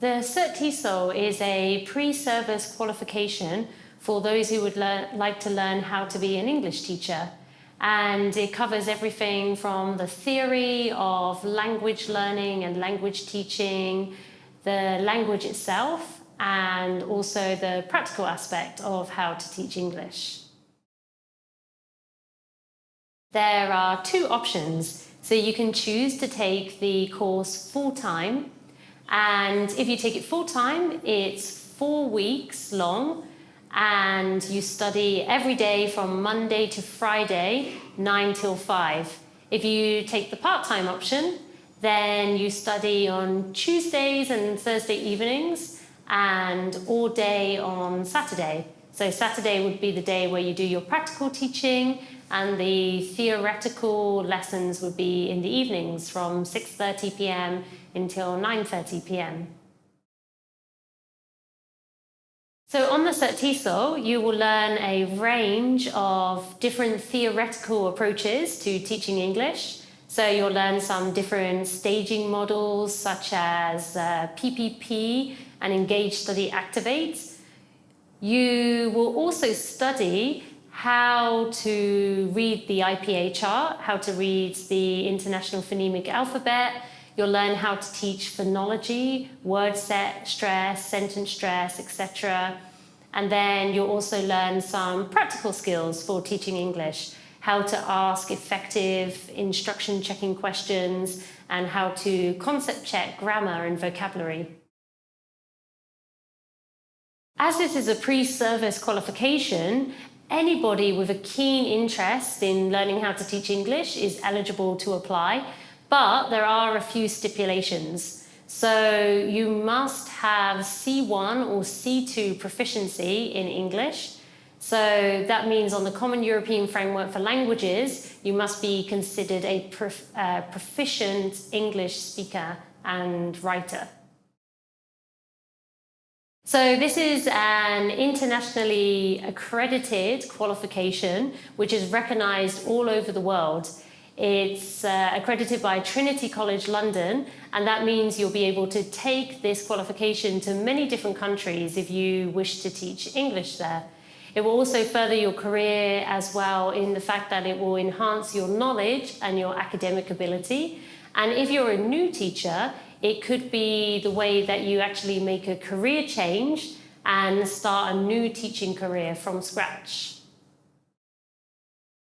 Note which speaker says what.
Speaker 1: The CertTESOL is a pre-service qualification for those who would like to learn how to be an English teacher. And it covers everything from the theory of language learning and language teaching, the language itself, and also the practical aspect of how to teach English. There are two options. So you can choose to take the course full-time. And if you take it full-time, it's 4 weeks long, and you study every day from Monday to Friday, 9 till 5. If you take the part-time option, then you study on Tuesdays and Thursday evenings and all day on Saturday. So Saturday would be the day where you do your practical teaching, and the theoretical lessons would be in the evenings from 6:30 p.m. until 9:30 p.m. So on the CertTESOL, you will learn a range of different theoretical approaches to teaching English. So you'll learn some different staging models such as PPP and Engage, Study, Activate. You will also study how to read the IPA chart, how to read the International Phonemic Alphabet. You'll learn how to teach phonology, word set stress, sentence stress, etc. And then you'll also learn some practical skills for teaching English, how to ask effective instruction checking questions, and how to concept check grammar and vocabulary. As this is a pre-service qualification, anybody with a keen interest in learning how to teach English is eligible to apply, but there are a few stipulations. So you must have C1 or C2 proficiency in English. So that means on the Common European Framework for Languages, you must be considered a proficient English speaker and writer. So this is an internationally accredited qualification which is recognized all over the world. It's accredited by Trinity College London, and that means you'll be able to take this qualification to many different countries if you wish to teach English there. It will also further your career as well in the fact that it will enhance your knowledge and your academic ability. And if you're a new teacher, it could be the way that you actually make a career change and start a new teaching career from scratch.